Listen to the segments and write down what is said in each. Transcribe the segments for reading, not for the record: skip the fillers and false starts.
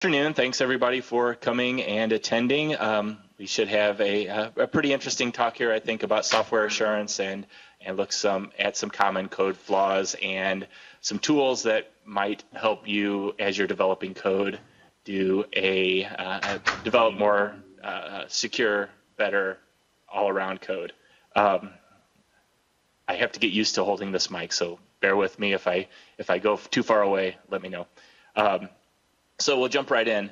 Afternoon. Thanks everybody for coming and attending. We should have a pretty interesting talk here, I think, about software assurance and look at some common code flaws and some tools that might help you as you're developing code do develop more secure, better, all-around code. I have to get used to holding this mic, so bear with me. If I go too far away, let me know. So we'll jump right in.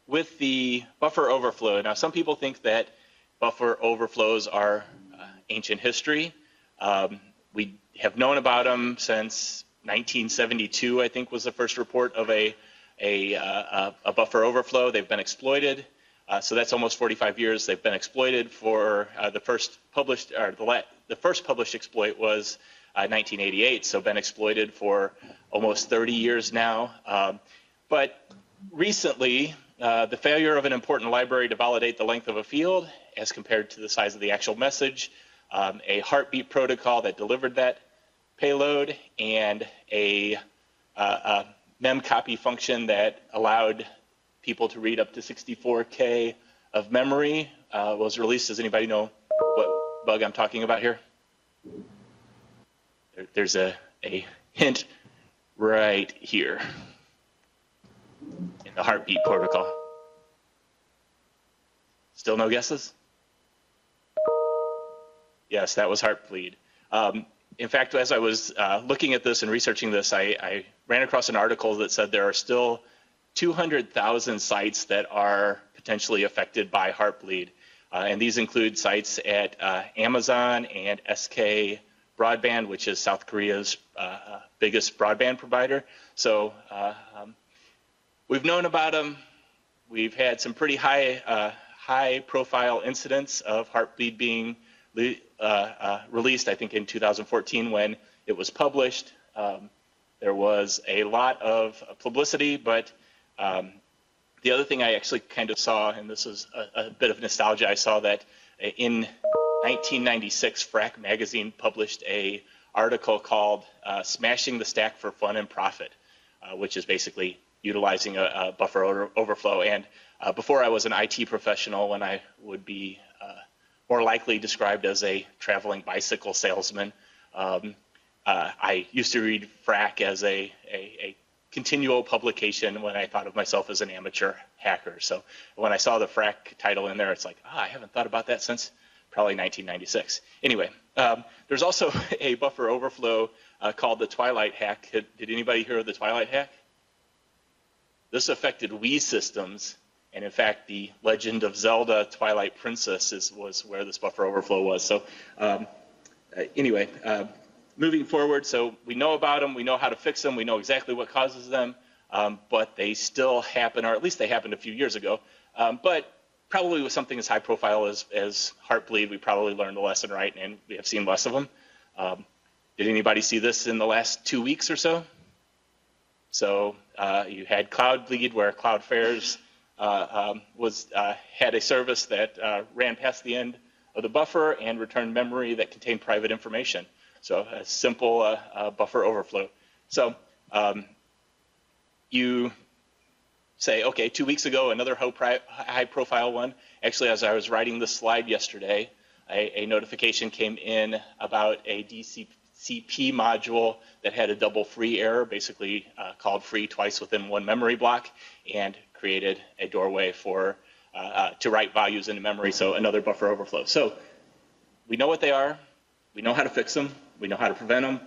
With the buffer overflow, now some people think that buffer overflows are ancient history. We have known about them since 1972, I think was the first report of a buffer overflow. They've been exploited. So that's almost 45 years. They've been exploited for the first published exploit was 1988, so been exploited for almost 30 years now. But recently, the failure of an important library to validate the length of a field as compared to the size of the actual message, a heartbeat protocol that delivered that payload, and a memcopy function that allowed people to read up to 64K of memory was released. Does anybody know what bug I'm talking about here? There's a hint right here in the heartbeat protocol. Still no guesses? Yes, that was heartbleed. In fact, as I was looking at this and researching this, I ran across an article that said there are still 200,000 sites that are potentially affected by heartbleed. And these include sites at Amazon and SK Broadband, which is South Korea's biggest broadband provider. So we've known about them. We've had some pretty high-profile incidents of heartbleed being released, I think, in 2014 when it was published. There was a lot of publicity, but the other thing I actually kind of saw, and this is a bit of nostalgia, I saw that in 1996, Frack magazine published an article called Smashing the Stack for Fun and Profit, which is basically utilizing a buffer overflow. And before I was an IT professional, when I would be more likely described as a traveling bicycle salesman, I used to read Frack as a continual publication when I thought of myself as an amateur hacker. So when I saw the Frack title in there, it's like, I haven't thought about that since probably 1996. Anyway, there's also a buffer overflow called the Twilight hack. Did anybody hear of the Twilight hack? This affected Wii systems, and in fact, the Legend of Zelda Twilight Princess was where this buffer overflow was. So anyway, moving forward, so we know about them, we know how to fix them, we know exactly what causes them, but they still happen, or at least they happened a few years ago. But probably with something as high profile as heartbleed, we probably learned the lesson right, and we have seen less of them. Did anybody see this in the last 2 weeks or so? So you had Cloudbleed, where Cloudflare's had a service that ran past the end of the buffer and returned memory that contained private information. So a simple buffer overflow. So you say, okay, 2 weeks ago, another high-profile one. Actually, as I was writing this slide yesterday, a notification came in about a DCP module that had a double free error, basically called free twice within one memory block, and created a doorway for to write values into memory, so another buffer overflow. So we know what they are, we know how to fix them, we know how to prevent them,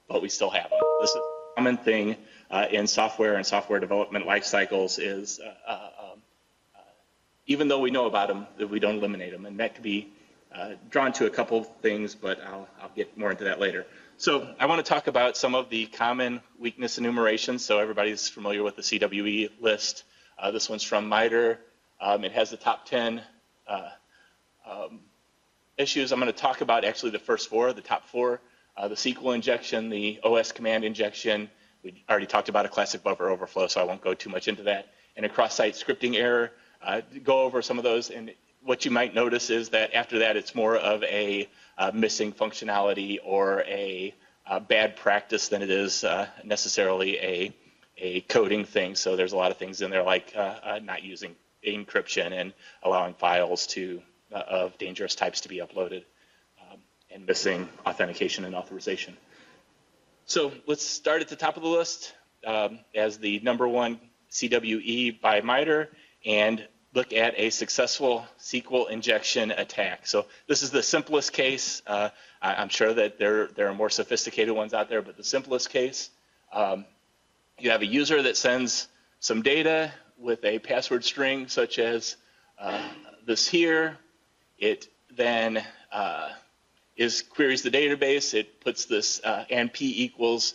but we still have them. This is a common thing in software and software development life cycles is even though we know about them, that we don't eliminate them, and that could be drawn to a couple things, but I'll get more into that later. So I want to talk about some of the common weakness enumerations. So everybody's familiar with the CWE list. This one's from MITRE. It has the top 10 issues. I'm going to talk about actually the first four, the top four, the SQL injection, the OS command injection. We already talked about a classic buffer overflow, so I won't go too much into that. And a cross-site scripting error. Go over some of those. And what you might notice is that after that, it's more of a missing functionality or a bad practice than it is necessarily coding thing. So there's a lot of things in there like not using encryption and allowing files of dangerous types to be uploaded, and missing authentication and authorization. So let's start at the top of the list as the #1 CWE by MITRE and look at a successful SQL injection attack. So this is the simplest case. I'm sure that there are more sophisticated ones out there, but the simplest case, you have a user that sends some data with a password string such as this here. It then queries the database. It puts this and p equals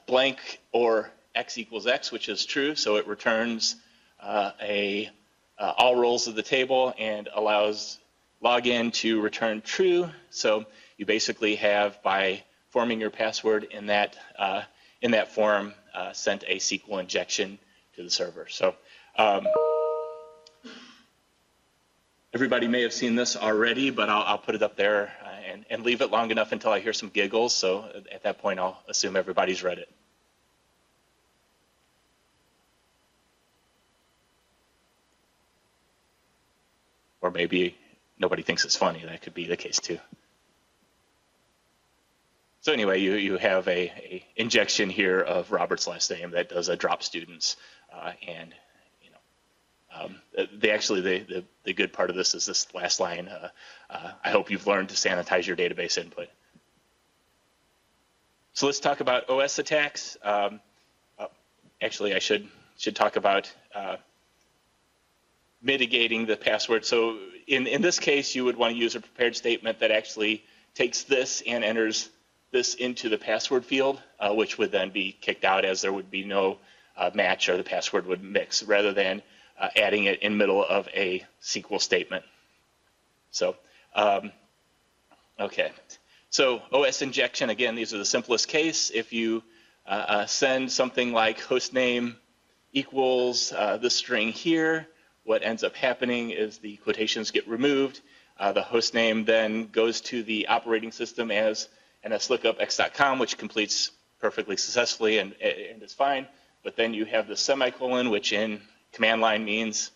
blank or x equals x, which is true. So it returns all rows of the table and allows login to return true. So you basically have, by forming your password in that form, sent a SQL injection to the server. So everybody may have seen this already, but I'll put it up there and leave it long enough until I hear some giggles. So at that point, I'll assume everybody's read it. Or maybe nobody thinks it's funny. That could be the case too. So anyway, you have a injection here of Robert's last name that does a drop students, and the good part of this is this last line. I hope you've learned to sanitize your database input. So let's talk about OS attacks. Actually, I should talk about mitigating the password. So in this case, you would want to use a prepared statement that actually takes this and enters this into the password field, which would then be kicked out as there would be no match, or the password would mix, rather than adding it in the middle of a SQL statement. So, okay. So OS injection, again, these are the simplest case. If you send something like hostname equals the string here, what ends up happening is the quotations get removed. The hostname then goes to the operating system as nslookup.x.com, which completes perfectly successfully and is fine. But then you have the semicolon, which in command line means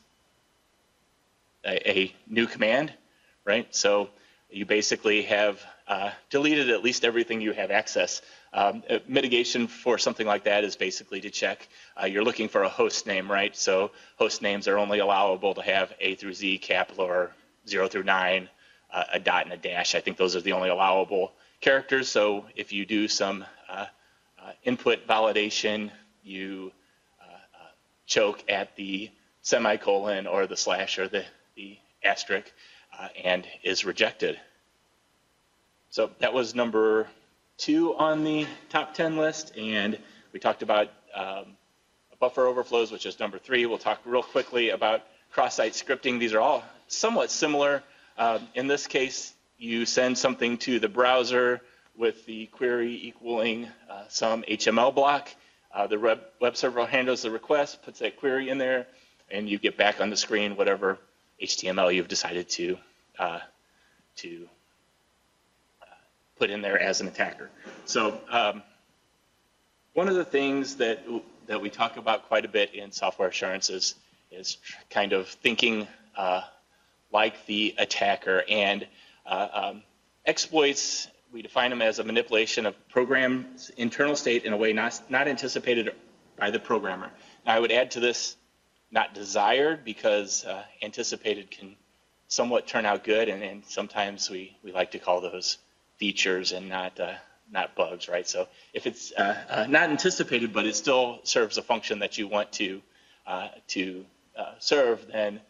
a new command, right? So you basically have deleted at least everything you have access. Mitigation for something like that is basically to check you're looking for a host name, right? So host names are only allowable to have A through Z, capital, or 0 through 9, a dot and a dash. I think those are the only allowable characters. So if you do some input validation, you choke at the semicolon or the slash or the asterisk and is rejected. So that was #2 on the top 10 list, and we talked about buffer overflows, which is #3. We'll talk real quickly about cross-site scripting. These are all somewhat similar. In this case, you send something to the browser with the query equaling some HTML block. The web server handles the request, puts that query in there, and you get back on the screen whatever HTML you've decided to put in there as an attacker. So one of the things that we talk about quite a bit in software assurance is kind of thinking like the attacker. And exploits, we define them as a manipulation of program's internal state in a way not anticipated by the programmer. Now, I would add to this, not desired, because anticipated can somewhat turn out good, and sometimes we like to call those features and not bugs, right? So if it's not anticipated, but it still serves a function that you want to serve, then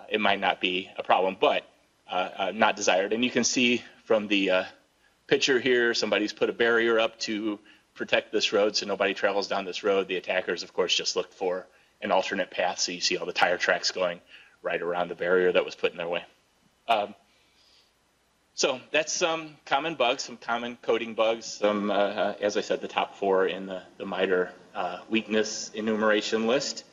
it might not be a problem, but not desired. And you can see from the picture here, somebody's put a barrier up to protect this road so nobody travels down this road. The attackers, of course, just look for an alternate path, so you see all the tire tracks going right around the barrier that was put in their way. So that's some common bugs, some common coding bugs, some, as I said, the top 4 in the MITRE weakness enumeration list.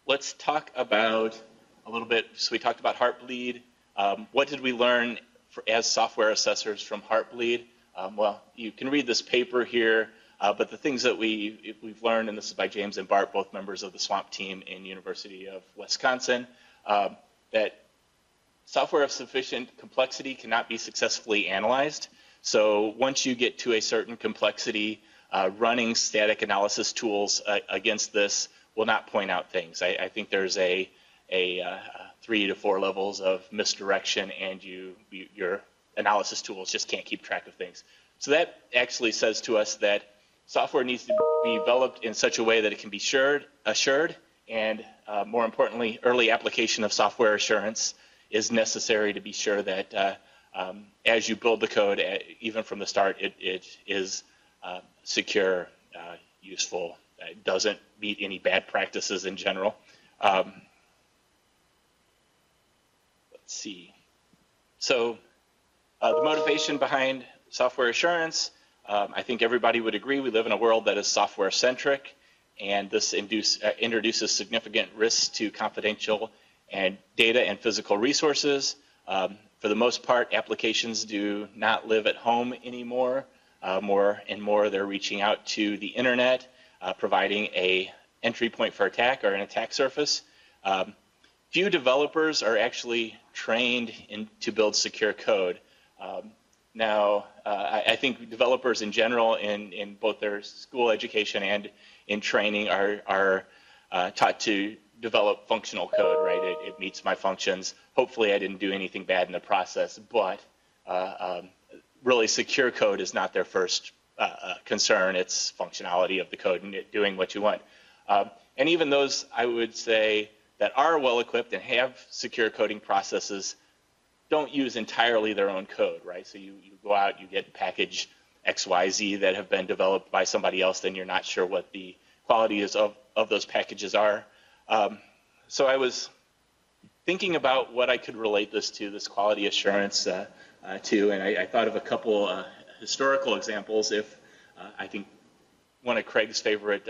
Let's talk about a little bit, so we talked about Heartbleed. What did we learn as software assessors from Heartbleed? Well, you can read this paper here. But the things that we've learned, and this is by James and Bart, both members of the SWAMP team in University of Wisconsin, that software of sufficient complexity cannot be successfully analyzed. So once you get to a certain complexity, running static analysis tools against this will not point out things. I think there's a 3 to 4 levels of misdirection, and your analysis tools just can't keep track of things. So that actually says to us that software needs to be developed in such a way that it can be assured, and more importantly, early application of software assurance is necessary to be sure that as you build the code, even from the start, it is secure, useful, it doesn't meet any bad practices in general. Let's see. So the motivation behind software assurance, I think everybody would agree we live in a world that is software centric, and this introduces significant risks to confidential and data and physical resources. For the most part, applications do not live at home anymore. More and more, they're reaching out to the internet, providing a entry point for attack or an attack surface. Few developers are actually trained to build secure code. Now, I think developers in general, in both their school education and in training, are taught to develop functional code, right? It meets my functions. Hopefully, I didn't do anything bad in the process, but really secure code is not their first concern. It's functionality of the code and it doing what you want. And even those, I would say, that are well-equipped and have secure coding processes don't use entirely their own code, right? So you go out, you get package XYZ that have been developed by somebody else, then you're not sure what the quality is of those packages are. So I was thinking about what I could relate this to, this quality assurance to, and I thought of a couple historical examples. If I think one of Craig's favorite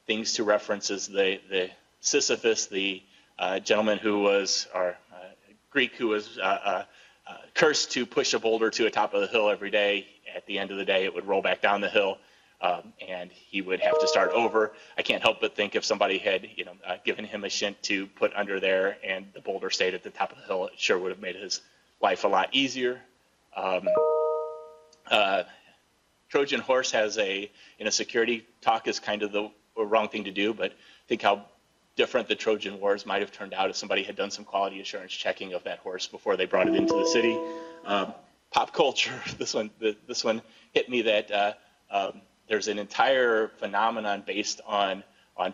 things to reference is the Sisyphus, the gentleman who was, or Greek, who was cursed to push a boulder to the top of the hill every day. At the end of the day, it would roll back down the hill, and he would have to start over. I can't help but think if somebody had, given him a shint to put under there and the boulder stayed at the top of the hill, it sure would have made his life a lot easier. Trojan horse has in a security talk is kind of the wrong thing to do, but think how different the Trojan Wars might have turned out if somebody had done some quality assurance checking of that horse before they brought it into the city. Pop culture, this one hit me that there's an entire phenomenon based on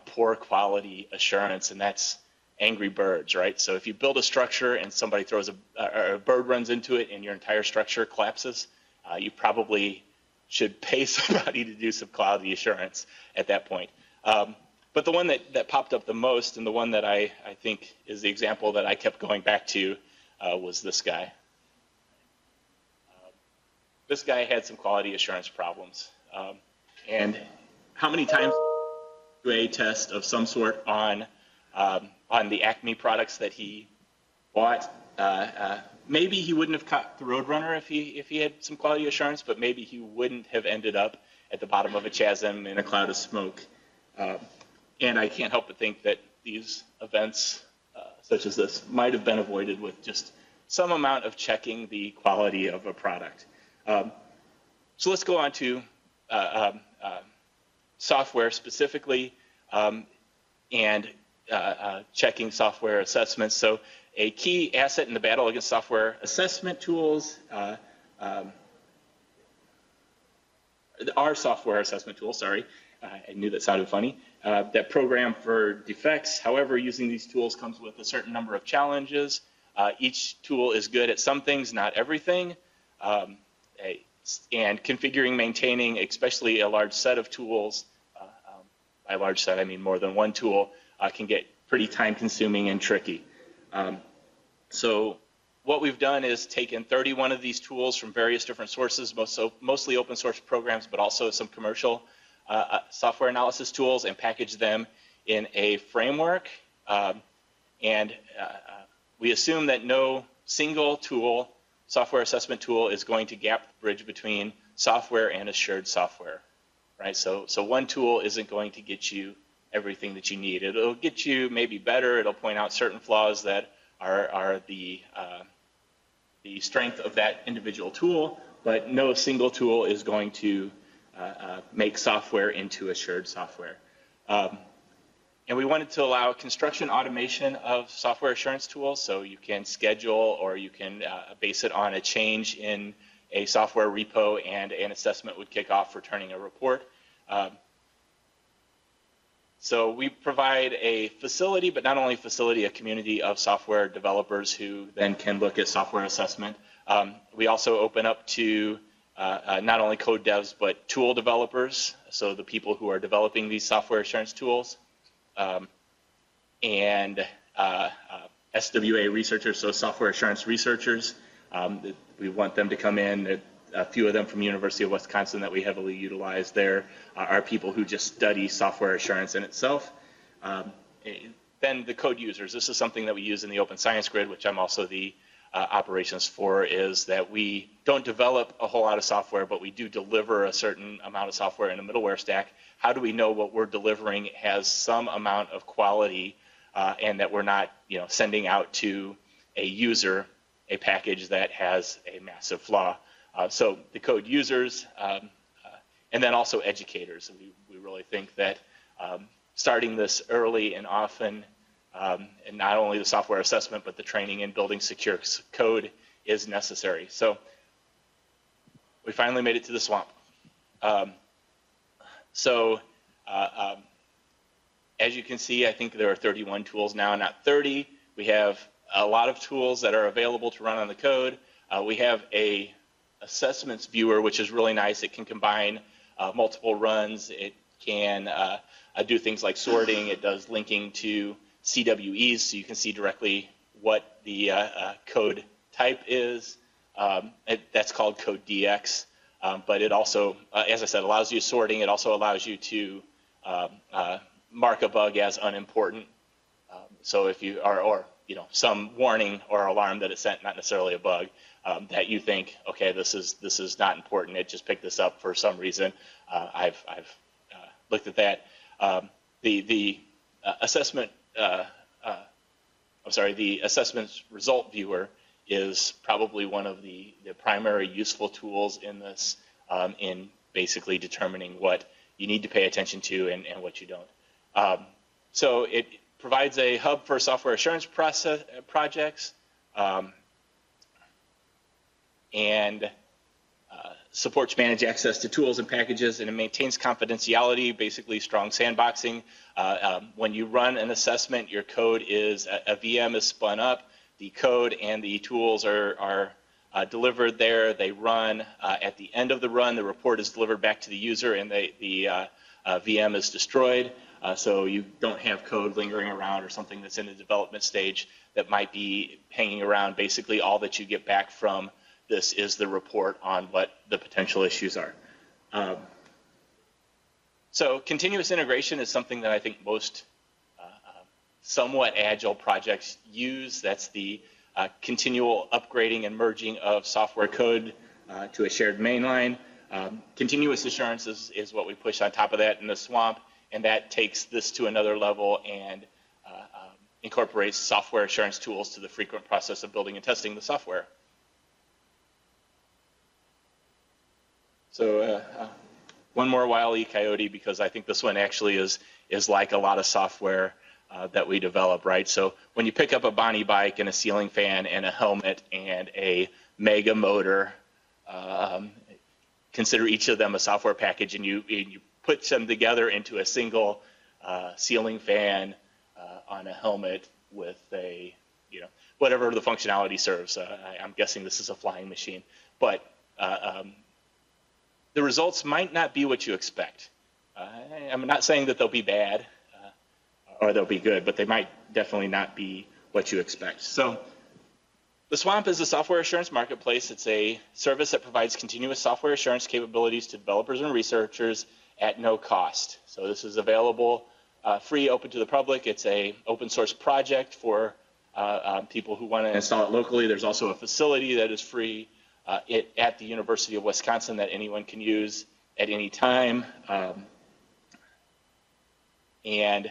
poor quality assurance, and that's Angry Birds, right? So if you build a structure and somebody throws a bird runs into it and your entire structure collapses, you probably should pay somebody to do some quality assurance at that point. But the one that popped up the most, and the one that I think is the example that I kept going back to, was this guy. This guy had some quality assurance problems. And how many times do a test of some sort on the Acme products that he bought? Maybe he wouldn't have caught the Roadrunner if he had some quality assurance, but maybe he wouldn't have ended up at the bottom of a chasm in a cloud of smoke. And I can't help but think that these events, such as this, might have been avoided with just some amount of checking the quality of a product. So let's go on to software specifically and checking software assessments. So a key asset in the battle against software assessment tools are software assessment tools, sorry. I knew that sounded funny, that program for defects. However, using these tools comes with a certain number of challenges. Each tool is good at some things, not everything. And configuring, maintaining, especially a large set of tools, by large set I mean more than one tool, can get pretty time consuming and tricky. So what we've done is taken 31 of these tools from various different sources, mostly open source programs, but also some commercial software analysis tools, and package them in a framework. And we assume that no single tool, software assessment tool, is going to gap the bridge between software and assured software, right? So one tool isn't going to get you everything that you need. It'll get you maybe better. It'll point out certain flaws that are the strength of that individual tool, but no single tool is going to make software into assured software. And we wanted to allow construction automation of software assurance tools, so you can schedule or you can base it on a change in a software repo, and an assessment would kick off for turning a report. So we provide a facility, but not only a facility, a community of software developers who then can look at software assessment. We also open up to not only code devs, but tool developers, so the people who are developing these software assurance tools, and SWA researchers, so software assurance researchers. We want them to come in. A few of them from the University of Wisconsin that we heavily utilize there are people who just study software assurance in itself. Then the code users. This is something that we use in the Open Science Grid, which I'm also the operations for, is that we don't develop a whole lot of software, but we do deliver a certain amount of software in a middleware stack. How do we know what we're delivering has some amount of quality and that we're not, sending out to a user a package that has a massive flaw? So the code users, and then also educators. We really think that starting this early and often, and not only the software assessment, but the training and building secure code is necessary. So we finally made it to the swamp. As you can see, I think there are 31 tools now, not 30. We have a lot of tools that are available to run on the code. We have a assessments viewer, which is really nice. It can combine multiple runs. It can do things like sorting. It does linking to CWEs, so you can see directly what the code type is. That's called code DX. But it also, as I said, allows you sorting. It also allows you to mark a bug as unimportant. So if you are, or some warning or alarm that it sent, not necessarily a bug, that you think, okay, this is not important. It just picked this up for some reason. I've looked at that. The assessments result viewer is probably one of the primary useful tools in this, in basically determining what you need to pay attention to and what you don't. So it provides a hub for software assurance projects, and supports manage access to tools and packages, and it maintains confidentiality, basically strong sandboxing. When you run an assessment, your code is, a VM is spun up, the code and the tools are delivered there. They run. At the end of the run, the report is delivered back to the user, and the VM is destroyed. So you don't have code lingering around or something that's in the development stage that might be hanging around. Basically, all that you get back from this is the report on what the potential issues are. So continuous integration is something that I think most somewhat agile projects use. That's the continual upgrading and merging of software code to a shared mainline. Continuous assurance is what we push on top of that in the swamp, and that takes this to another level and incorporates software assurance tools to the frequent process of building and testing the software. So one more Wile E. Coyote, because I think this one actually is like a lot of software that we develop, right? So when you pick up a Bonnie bike and a ceiling fan and a helmet and a mega motor, consider each of them a software package, and you put them together into a single ceiling fan on a helmet with a, whatever the functionality serves. I'm guessing this is a flying machine, but the results might not be what you expect. I'm not saying that they'll be bad or they'll be good, but they might definitely not be what you expect. So the Swamp is a software assurance marketplace. It's a service that provides continuous software assurance capabilities to developers and researchers at no cost. So this is available free, open to the public. It's a open source project for people who want to install it locally. There's also a facility that is free at the University of Wisconsin that anyone can use. at any time, and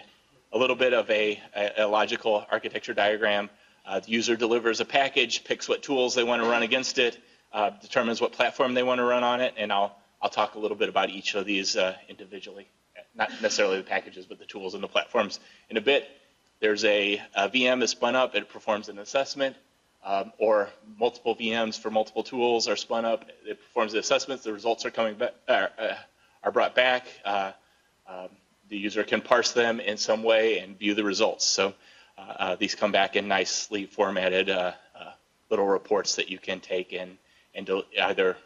a little bit of a logical architecture diagram. The user delivers a package, picks what tools they want to run against it, determines what platform they want to run on it, and I'll talk a little bit about each of these individually. Not necessarily the packages, but the tools and the platforms in a bit. There's a VM is spun up, it performs an assessment, or multiple VMs for multiple tools are spun up, it performs the assessments, the results are coming back, are brought back. The user can parse them in some way and view the results. So these come back in nicely formatted little reports that you can take and either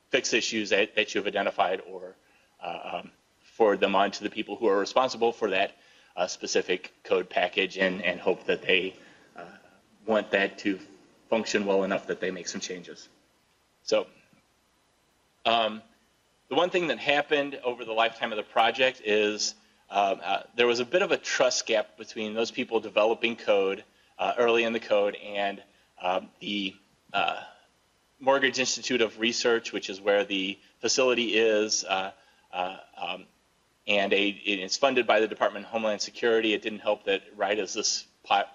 fix issues that you've identified or forward them on to the people who are responsible for that specific code package and hope that they want that to function well enough that they make some changes. So the one thing that happened over the lifetime of the project is there was a bit of a trust gap between those people developing code early in the code and the Mortgage Institute of Research, which is where the facility is, and it's funded by the Department of Homeland Security. It didn't help that right as this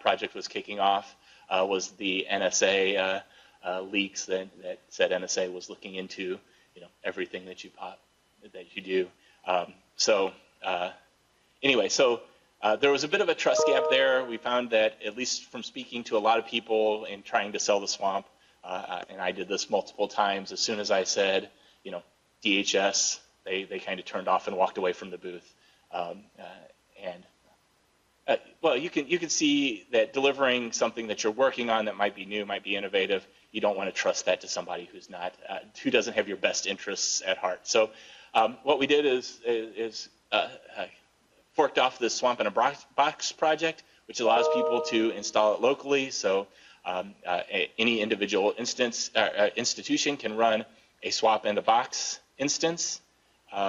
project was kicking off was the NSA leaks that said NSA was looking into everything that you do. Anyway, there was a bit of a trust gap there. We found that, at least from speaking to a lot of people in trying to sell the swamp, and I did this multiple times, as soon as I said, DHS, they kind of turned off and walked away from the booth. Well, you can see that delivering something that you're working on that might be new, might be innovative, you don't want to trust that to somebody who doesn't have your best interests at heart. So what we did is forked off this Swamp in a Box project, which allows people to install it locally. So any individual institution can run a Swamp in a Box instance. Just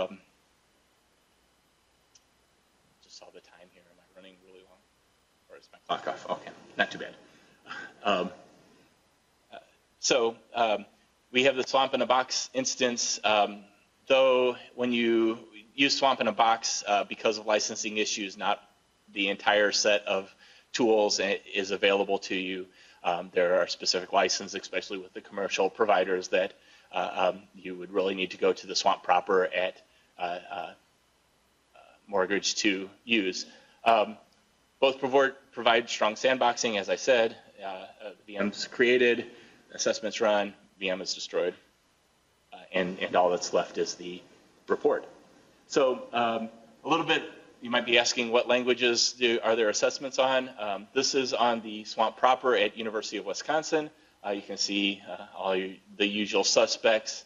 saw the time here. Am I running really long? Or is my clock off? Okay, not too bad. So we have the Swamp in a Box instance. Though when you use Swamp in a Box, because of licensing issues, not the entire set of tools is available to you. There are specific licenses, especially with the commercial providers, that you would really need to go to the Swamp proper at Mortgage to use. Both provide strong sandboxing, as I said. The VM's created, assessments run, VM is destroyed, and all that's left is the report. So a little bit, you might be asking, what languages are there assessments on? This is on the Swamp proper at University of Wisconsin. You can see all the usual suspects.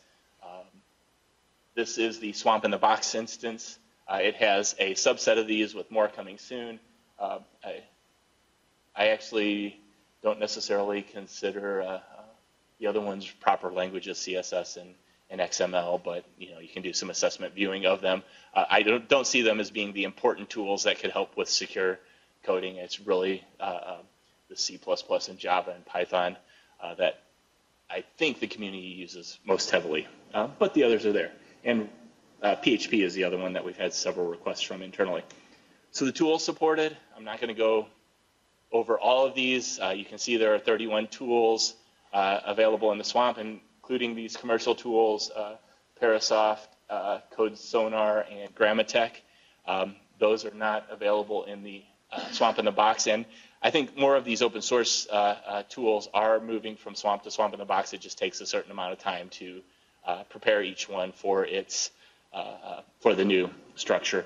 This is the Swamp in the Box instance. It has a subset of these with more coming soon. I actually don't necessarily consider the other ones proper languages, CSS and XML, but you can do some assessment viewing of them. I don't see them as being the important tools that could help with secure coding. It's really the C++ and Java and Python that I think the community uses most heavily, but the others are there. And PHP is the other one that we've had several requests from internally. So the tools supported, I'm not going to go over all of these. You can see there are 31 tools available in the Swamp, including these commercial tools, Parasoft, Code Sonar, and Grammatech. Those are not available in the Swamp in the Box. And I think more of these open source tools are moving from Swamp to Swamp in the Box. It just takes a certain amount of time to prepare each one for its for the new structure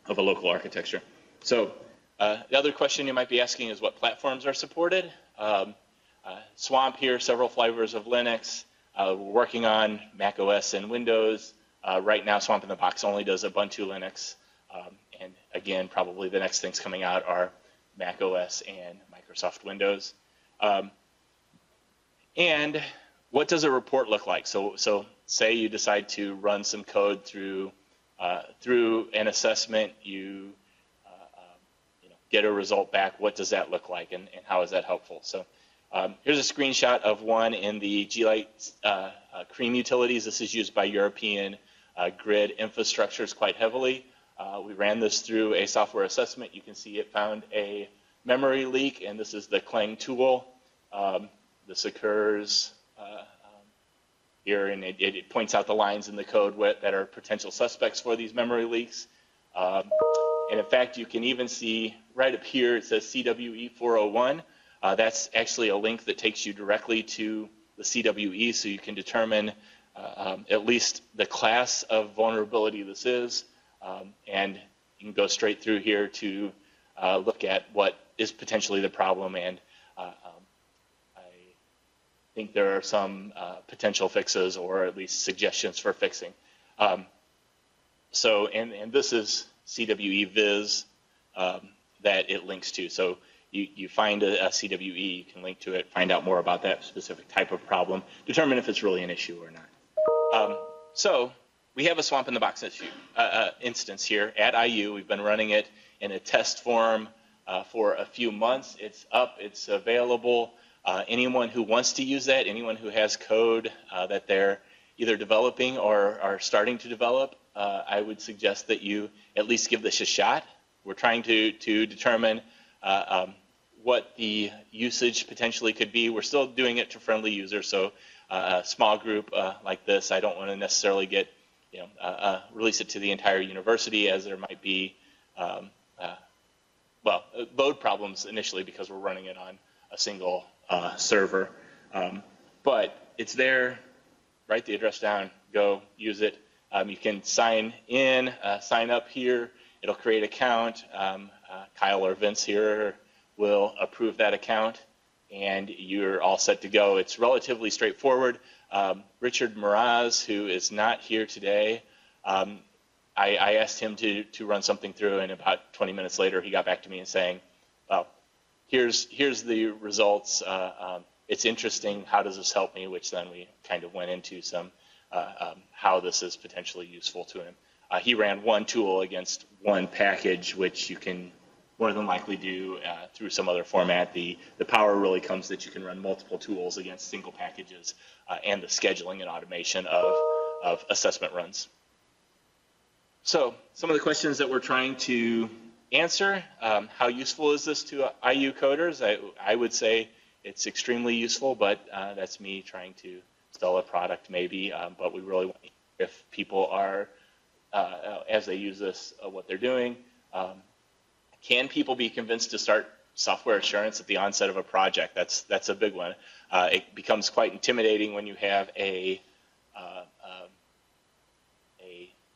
of a local architecture. So the other question you might be asking is what platforms are supported. Swamp here, several flavors of Linux. We're working on Mac OS and Windows. Right now, Swamp in the Box only does Ubuntu Linux. And again, probably the next things coming out are Mac OS and Microsoft Windows. And what does a report look like? So say you decide to run some code through an assessment, you get a result back. What does that look like, and how is that helpful? So here's a screenshot of one in the G-Lite Cream utilities. This is used by European grid infrastructures quite heavily. We ran this through a software assessment. You can see it found a memory leak, and this is the Clang tool. This occurs here, and it points out the lines in the code that are potential suspects for these memory leaks. And in fact, you can even see right up here, it says CWE 401. That's actually a link that takes you directly to the CWE, so you can determine at least the class of vulnerability this is. And you can go straight through here to look at what is potentially the problem, and I think there are some potential fixes, or at least suggestions for fixing. And this is CWE Viz that it links to. So you find a CWE, you can link to it, find out more about that specific type of problem, determine if it's really an issue or not. So we have a swamp in the box issue, instance here at IU. We've been running it in a test form for a few months. It's up, it's available. Anyone who wants to use that, anyone who has code that they're either developing or are starting to develop, I would suggest that you at least give this a shot. We're trying to determine what the usage potentially could be. We're still doing it to friendly users, so a small group like this, I don't want to necessarily get, release it to the entire university, as there might be, load problems initially because we're running it on a single server. But it's there, write the address down, go use it. You can sign in, sign up here. It'll create an account. Kyle or Vince here will approve that account, and you're all set to go. It's relatively straightforward. Richard Mraz, who is not here today, I asked him to run something through, and about 20 minutes later, he got back to me and saying, well, here's the results. It's interesting. How does this help me? Which then we kind of went into some how this is potentially useful to him. He ran one tool against one package, which you can more than likely do through some other format. The power really comes that you can run multiple tools against single packages, and the scheduling and automation of assessment runs. So some of the questions that we're trying to answer, how useful is this to IU coders? I would say it's extremely useful, but that's me trying to sell a product maybe, but we really want to hear if people are, as they use this, what they're doing. Can people be convinced to start software assurance at the onset of a project? That's a big one. It becomes quite intimidating when you have a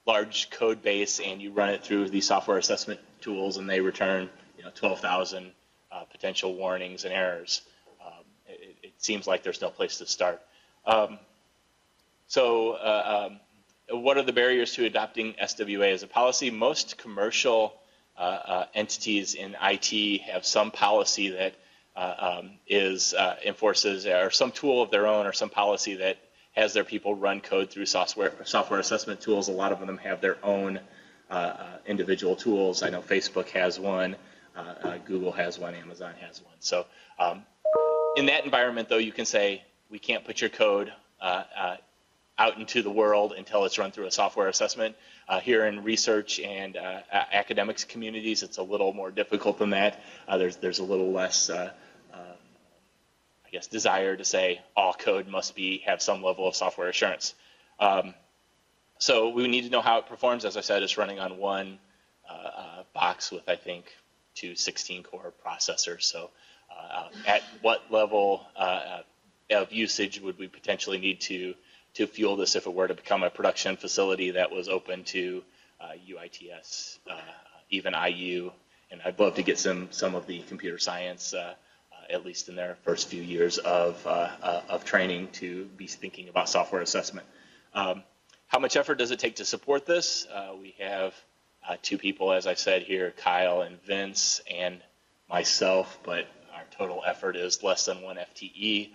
large code base and you run it through the software assessment tools and they return 12,000 potential warnings and errors. It seems like there's no place to start. What are the barriers to adopting SWA as a policy? Most commercial entities in IT have some policy that enforces, or some tool of their own, or some policy that has their people run code through software assessment tools. A lot of them have their own individual tools. I know Facebook has one, Google has one, Amazon has one. So in that environment, though, you can say, we can't put your code out into the world until it's run through a software assessment. Here in research and academics communities, it's a little more difficult than that. There's a little less, I guess, desire to say all code must have some level of software assurance. So we need to know how it performs. As I said, it's running on one box with, I think, 2 16-core processors. So at what level of usage would we potentially need to fuel this if it were to become a production facility that was open to UITS, even IU? And I'd love to get some of the computer science, at least in their first few years of training, to be thinking about software assessment. How much effort does it take to support this? We have 2 people, as I said here, Kyle and Vince and myself, but our total effort is less than 1 FTE.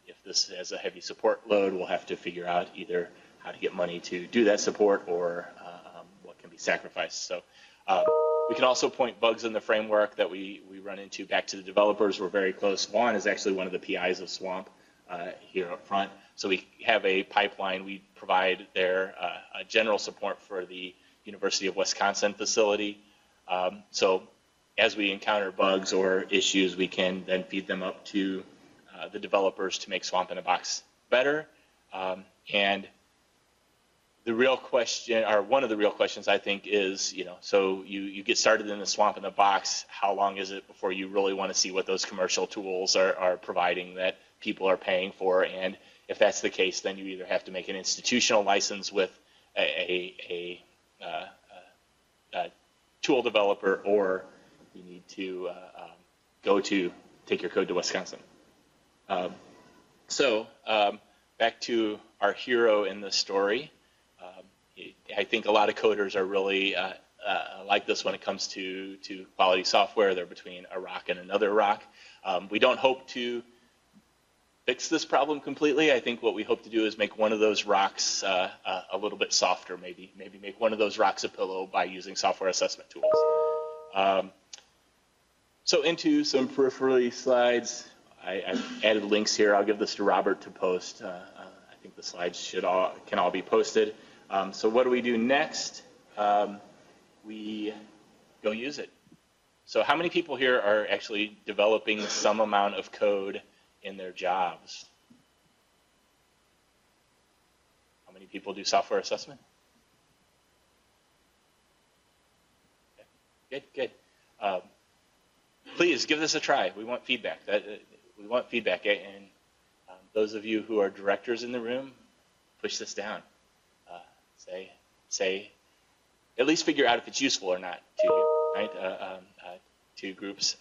If this has a heavy support load, we'll have to figure out either how to get money to do that support or what can be sacrificed. So we can also point bugs in the framework that we run into back to the developers. We're very close. Vaughn is actually one of the PIs of Swamp. here up front. So we have a pipeline. We provide their general support for the University of Wisconsin facility. So as we encounter bugs or issues, we can then feed them up to the developers to make Swamp in a Box better. And the real question, or one of the real questions, I think, is, so you get started in the Swamp in a Box. How long is it before you really want to see what those commercial tools are providing that people are paying for? And if that's the case, then you either have to make an institutional license with a tool developer, or you need to take your code to Wisconsin. Back to our hero in this story. I think a lot of coders are really like this when it comes to quality software. They're between a rock and another rock. We don't hope to fix this problem completely. I think what we hope to do is make one of those rocks a little bit softer, maybe make one of those rocks a pillow by using software assessment tools. So into some periphery slides. I've added links here. I'll give this to Robert to post. I think the slides can all be posted. So what do we do next? We go use it. So how many people here are actually developing some amount of code in their jobs? How many people do software assessment? Okay. Good. Please give this a try. We want feedback. We want feedback. And those of you who are directors in the room, push this down. Say, at least figure out if it's useful or not to you, right? To groups.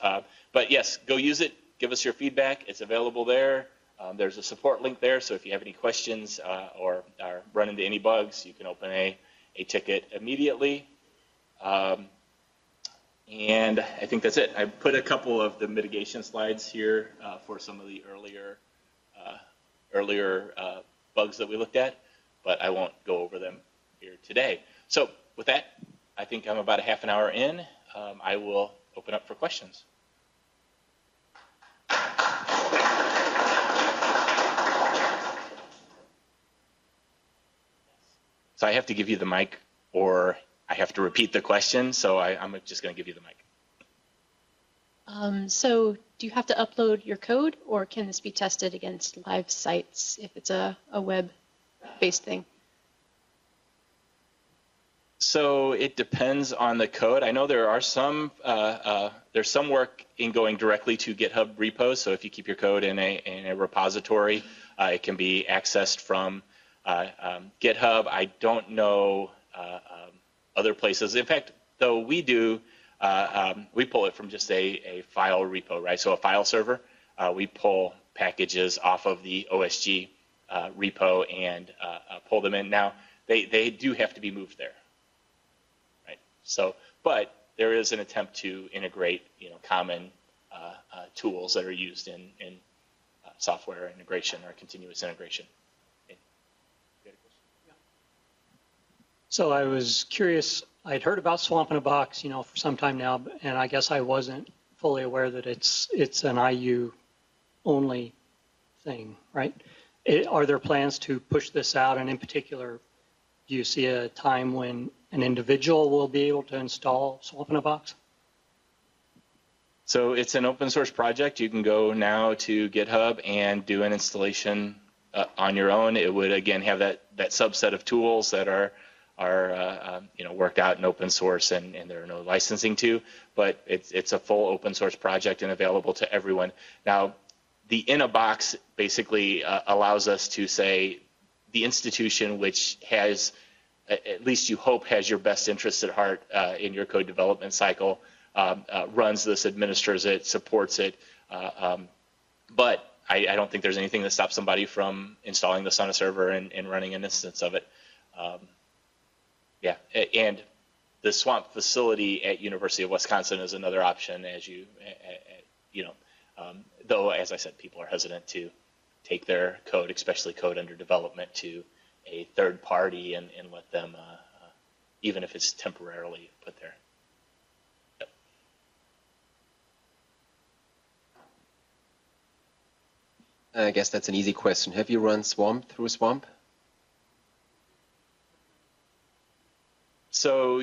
But yes, go use it. Give us your feedback. It's available there. There's a support link there, so if you have any questions or run into any bugs, you can open a ticket immediately. And I think that's it. I put a couple of the mitigation slides here for some of the earlier bugs that we looked at, but I won't go over them here today. So with that, I think I'm about a half an hour in. I will open up for questions. So I have to give you the mic, or I have to repeat the question, so I'm just going to give you the mic. So do you have to upload your code, or can this be tested against live sites if it's a web-based thing? So it depends on the code. I know there are there's some work in going directly to GitHub repos. So if you keep your code in a repository, it can be accessed from GitHub. I don't know other places. In fact, though, we do. We pull it from just a file repo, right? So a file server. We pull packages off of the OSG repo and pull them in. Now they do have to be moved there. So, but there is an attempt to integrate, common tools that are used in software integration or continuous integration. So I was curious. I'd heard about Swamp in a Box, for some time now, and I guess I wasn't fully aware that it's an IU only thing, right? Are there plans to push this out, and in particular, do you see a time when an individual will be able to install Swamp in a Box? So it's an open source project. You can go now to GitHub and do an installation on your own. It would again have that subset of tools that are worked out in open source and there are no licensing to, but it's a full open source project and available to everyone. Now, the in a box basically allows us to say the institution which has, at least you hope, has your best interests at heart in your code development cycle, runs this, administers it, supports it. But I don't think there's anything that stops somebody from installing this on a server and running an instance of it. Yeah, and the Swamp facility at University of Wisconsin is another option, as though, as I said, people are hesitant to take their code, especially code under development, to a third party and let them, even if it's temporarily put there. I guess that's an easy question. Have you run Swamp through Swamp? So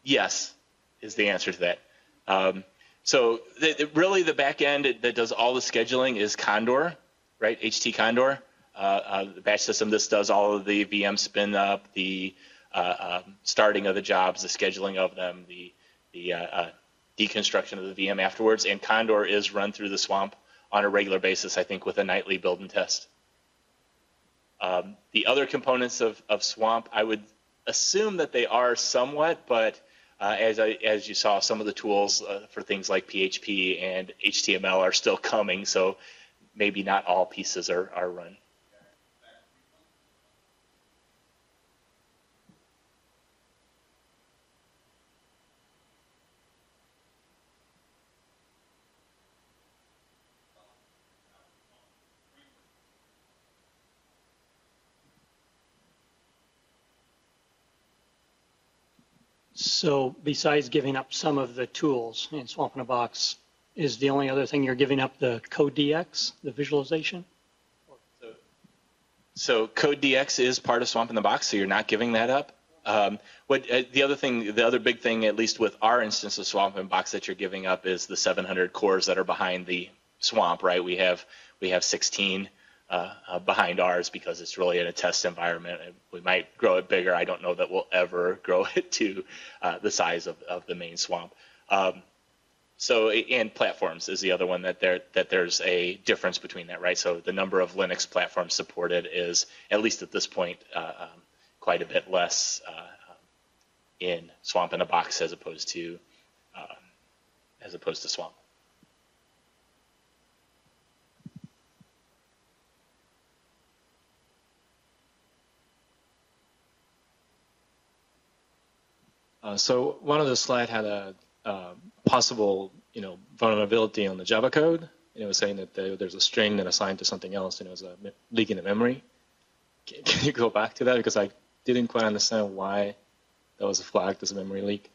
yes, is the answer to that. So really the back end that does all the scheduling is Condor, right? HT Condor, the batch system. This does all of the VM spin up, the starting of the jobs, the scheduling of them, the deconstruction of the VM afterwards. And Condor is run through the Swamp on a regular basis, I think, with a nightly build and test. The other components of Swamp, I would assume that they are somewhat, but as you saw, some of the tools for things like PHP and HTML are still coming, so maybe not all pieces are run. So besides giving up some of the tools in Swamp in a Box, is the only other thing you're giving up the code DX, the visualization? So code DX is part of Swamp in the Box, so you're not giving that up. The other big thing, at least with our instance of Swamp in Box, that you're giving up is the 700 cores that are behind the Swamp, right? We have 16 behind ours because it's really in a test environment. We might grow it bigger. I don't know that we'll ever grow it to the size of the main Swamp. And platforms is the other one that there's a difference between that, right? So the number of Linux platforms supported is, at least at this point, quite a bit less in Swamp in a Box as opposed to Swamp. So one of the slides had a possible, vulnerability on the Java code. And it was saying that there's a string that assigned to something else, and it was a leak in the memory. Can you go back to that? Because I didn't quite understand why that was flagged as a memory leak.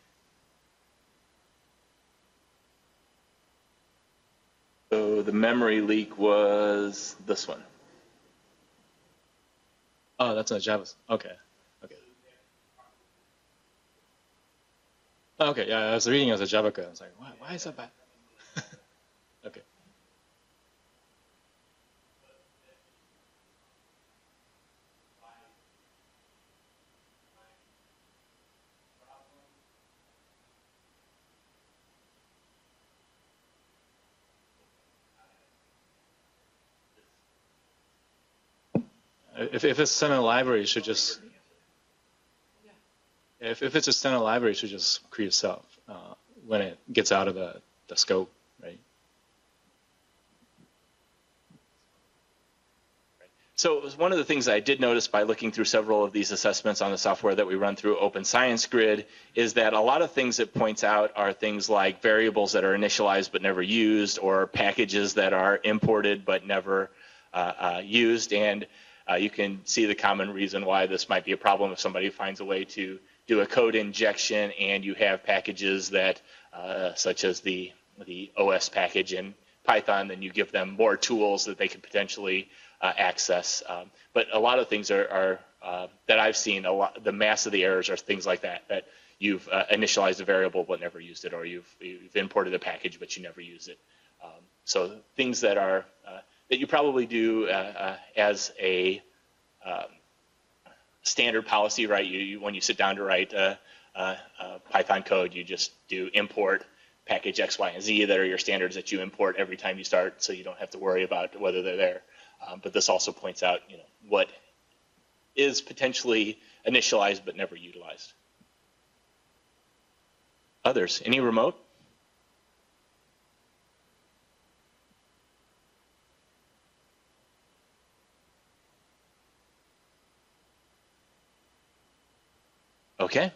So the memory leak was this one. Oh, that's a Java. Okay. Okay, yeah, I was reading it as a Java code. I was like, why is that bad? Okay. If it's standard library, it should just. If it's a standard library, it should just create itself when it gets out of the scope, right? So it was one of the things I did notice by looking through several of these assessments on the software that we run through Open Science Grid is that a lot of things it points out are things like variables that are initialized but never used, or packages that are imported but never used. And you can see the common reason why this might be a problem if somebody finds a way to do a code injection and you have packages that, such as the OS package in Python, then you give them more tools that they could potentially access. But a lot of things are that I've seen, the mass of the errors are things like that you've initialized a variable but never used it, or you've imported a package but you never use it. So things that are that you probably do as a standard policy, right? You when you sit down to write Python code, you just do import package X, Y, and Z that are your standards that you import every time you start, so you don't have to worry about whether they're there. But this also points out, what is potentially initialized but never utilized. Others, any remote? Okay.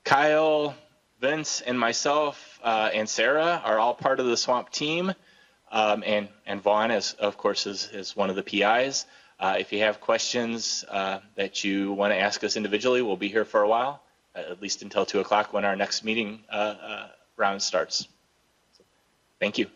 Kyle, Vince, and myself and Sarah are all part of the Swamp team. And Vaughn, of course, is one of the PIs. If you have questions that you want to ask us individually, we'll be here for a while, at least until 2 o'clock when our next meeting round starts. So, thank you.